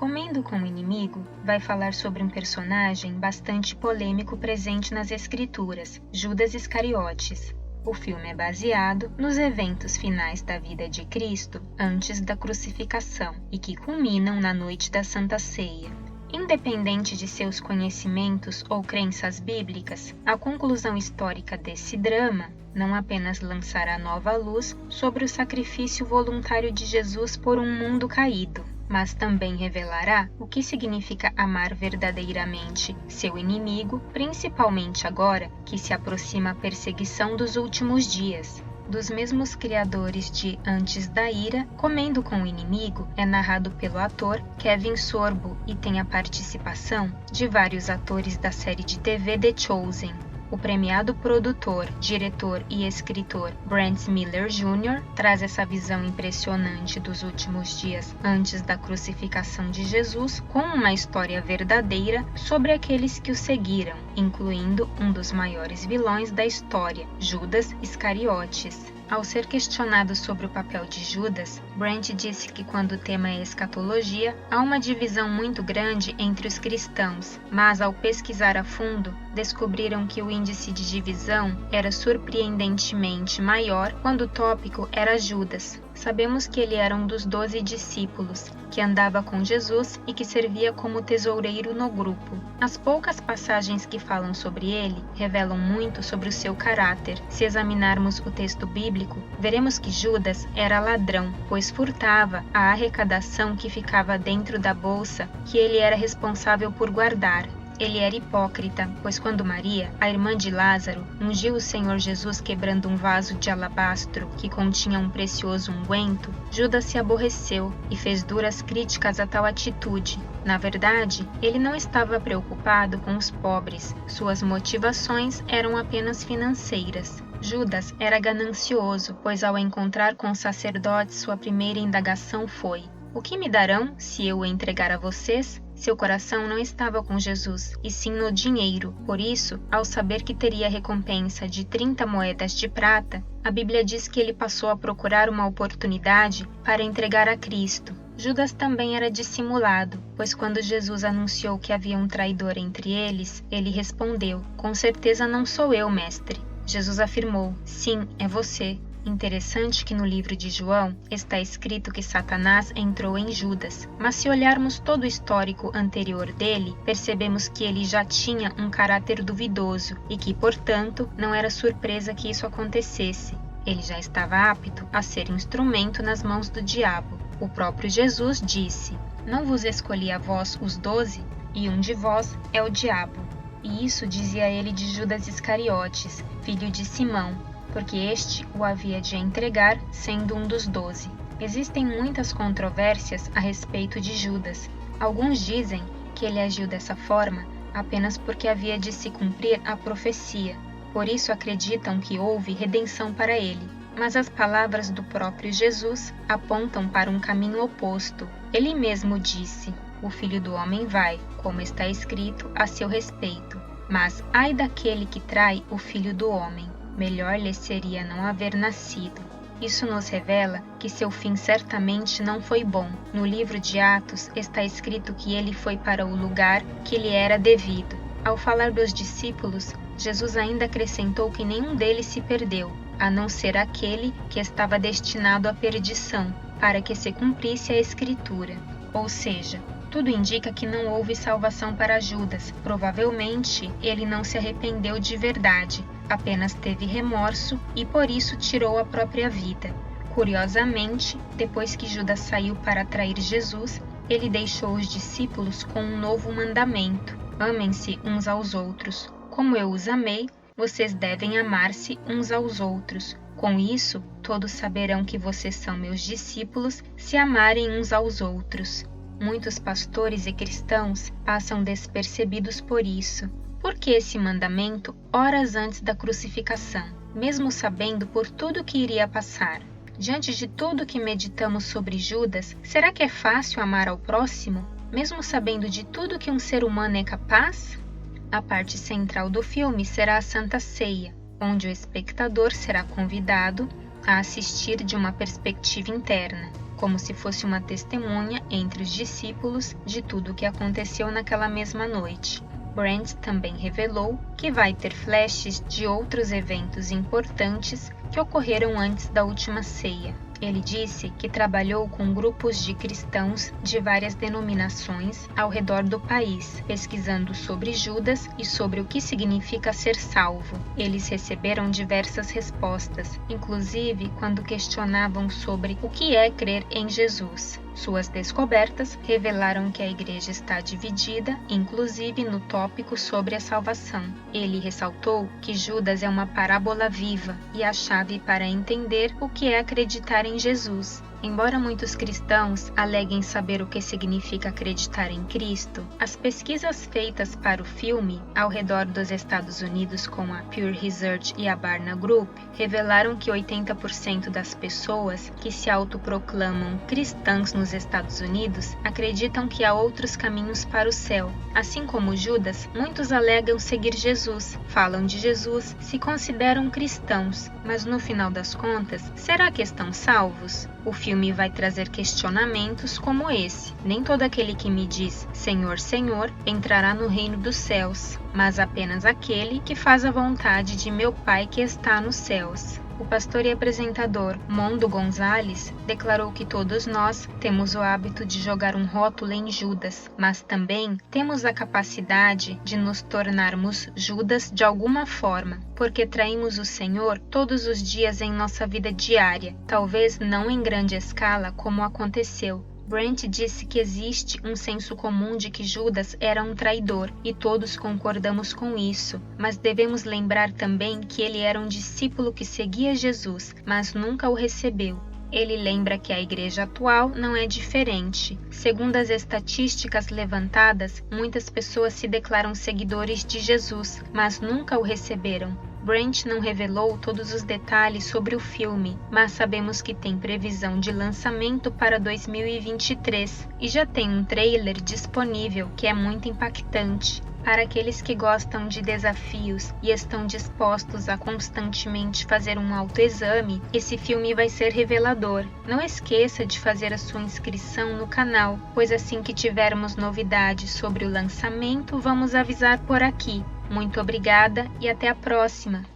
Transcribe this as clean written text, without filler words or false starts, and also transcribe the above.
Comendo com o Inimigo vai falar sobre um personagem bastante polêmico presente nas Escrituras, Judas Iscariotes. O filme é baseado nos eventos finais da vida de Cristo antes da crucificação e que culminam na noite da Santa Ceia. Independente de seus conhecimentos ou crenças bíblicas, a conclusão histórica desse drama não apenas lançará nova luz sobre o sacrifício voluntário de Jesus por um mundo caído, mas também revelará o que significa amar verdadeiramente seu inimigo, principalmente agora que se aproxima a perseguição dos últimos dias. Dos mesmos criadores de Antes da Ira, Comendo com o Inimigo é narrado pelo ator Kevin Sorbo e tem a participação de vários atores da série de TV The Chosen. O premiado produtor, diretor e escritor Brent Miller Jr. traz essa visão impressionante dos últimos dias antes da crucificação de Jesus com uma história verdadeira sobre aqueles que o seguiram, incluindo um dos maiores vilões da história, Judas Iscariotes. Ao ser questionado sobre o papel de Judas, Brent disse que quando o tema é escatologia, há uma divisão muito grande entre os cristãos, mas ao pesquisar a fundo, descobriram que o índice de divisão era surpreendentemente maior quando o tópico era Judas. Sabemos que ele era um dos 12 discípulos, que andava com Jesus e que servia como tesoureiro no grupo. As poucas passagens que falam sobre ele revelam muito sobre o seu caráter. Se examinarmos o texto bíblico, veremos que Judas era ladrão, pois furtava a arrecadação que ficava dentro da bolsa que ele era responsável por guardar. Ele era hipócrita, pois quando Maria, a irmã de Lázaro, ungiu o Senhor Jesus quebrando um vaso de alabastro que continha um precioso unguento, Judas se aborreceu e fez duras críticas a tal atitude. Na verdade, ele não estava preocupado com os pobres, suas motivações eram apenas financeiras. Judas era ganancioso, pois ao encontrar com os sacerdotes sua primeira indagação foi: "O que me darão se eu o entregar a vocês?" Seu coração não estava com Jesus, e sim no dinheiro. Por isso, ao saber que teria recompensa de 30 moedas de prata, a Bíblia diz que ele passou a procurar uma oportunidade para entregar a Cristo. Judas também era dissimulado, pois quando Jesus anunciou que havia um traidor entre eles, ele respondeu: "Com certeza não sou eu, mestre." Jesus afirmou: "Sim, é você." Interessante que no livro de João está escrito que Satanás entrou em Judas, mas se olharmos todo o histórico anterior dele, percebemos que ele já tinha um caráter duvidoso e que, portanto, não era surpresa que isso acontecesse. Ele já estava apto a ser instrumento nas mãos do diabo. O próprio Jesus disse: "Não vos escolhi a vós os 12, e um de vós é o diabo." E isso dizia ele de Judas Iscariotes, filho de Simão, porque este o havia de entregar, sendo um dos 12. Existem muitas controvérsias a respeito de Judas. Alguns dizem que ele agiu dessa forma apenas porque havia de se cumprir a profecia. Por isso acreditam que houve redenção para ele. Mas as palavras do próprio Jesus apontam para um caminho oposto. Ele mesmo disse: "O Filho do Homem vai, como está escrito a seu respeito. Mas ai daquele que trai o Filho do Homem. Melhor lhe seria não haver nascido." Isso nos revela que seu fim certamente não foi bom. No livro de Atos está escrito que ele foi para o lugar que lhe era devido. Ao falar dos discípulos, Jesus ainda acrescentou que nenhum deles se perdeu, a não ser aquele que estava destinado à perdição, para que se cumprisse a Escritura. Ou seja, tudo indica que não houve salvação para Judas. Provavelmente, ele não se arrependeu de verdade, apenas teve remorso e por isso tirou a própria vida. Curiosamente, depois que Judas saiu para trair Jesus, ele deixou os discípulos com um novo mandamento: amem-se uns aos outros. Como eu os amei, vocês devem amar-se uns aos outros. Com isso, todos saberão que vocês são meus discípulos se amarem uns aos outros. Muitos pastores e cristãos passam despercebidos por isso. Por que esse mandamento horas antes da crucificação, mesmo sabendo por tudo que iria passar? Diante de tudo que meditamos sobre Judas, será que é fácil amar ao próximo, mesmo sabendo de tudo que um ser humano é capaz? A parte central do filme será a Santa Ceia, onde o espectador será convidado a assistir de uma perspectiva interna. como se fosse uma testemunha entre os discípulos de tudo o que aconteceu naquela mesma noite. Brent também revelou que vai ter flashes de outros eventos importantes que ocorreram antes da última ceia. Ele disse que trabalhou com grupos de cristãos de várias denominações ao redor do país, pesquisando sobre Judas e sobre o que significa ser salvo. Eles receberam diversas respostas, inclusive quando questionavam sobre o que é crer em Jesus. Suas descobertas revelaram que a igreja está dividida, inclusive no tópico sobre a salvação. Ele ressaltou que Judas é uma parábola viva e a chave para entender o que é acreditar em Jesus. Embora muitos cristãos aleguem saber o que significa acreditar em Cristo, as pesquisas feitas para o filme ao redor dos Estados Unidos com a Pew Research e a Barna Group revelaram que 80% das pessoas que se autoproclamam cristãs nos Estados Unidos acreditam que há outros caminhos para o céu. Assim como Judas, muitos alegam seguir Jesus, falam de Jesus, se consideram cristãos, mas no final das contas, será que estão salvos? O filme vai trazer questionamentos como esse. Nem todo aquele que me diz Senhor, Senhor entrará no reino dos céus, mas apenas aquele que faz a vontade de meu Pai que está nos céus. O pastor e apresentador Mondo Gonzalez declarou que todos nós temos o hábito de jogar um rótulo em Judas, mas também temos a capacidade de nos tornarmos Judas de alguma forma, porque traímos o Senhor todos os dias em nossa vida diária, talvez não em grande escala como aconteceu. Brent disse que existe um senso comum de que Judas era um traidor, e todos concordamos com isso, mas devemos lembrar também que ele era um discípulo que seguia Jesus, mas nunca o recebeu. Ele lembra que a igreja atual não é diferente. Segundo as estatísticas levantadas, muitas pessoas se declaram seguidores de Jesus, mas nunca o receberam. Brent não revelou todos os detalhes sobre o filme, mas sabemos que tem previsão de lançamento para 2023 e já tem um trailer disponível que é muito impactante. Para aqueles que gostam de desafios e estão dispostos a constantemente fazer um autoexame, esse filme vai ser revelador. Não esqueça de fazer a sua inscrição no canal, pois assim que tivermos novidades sobre o lançamento, vamos avisar por aqui. Muito obrigada e até a próxima!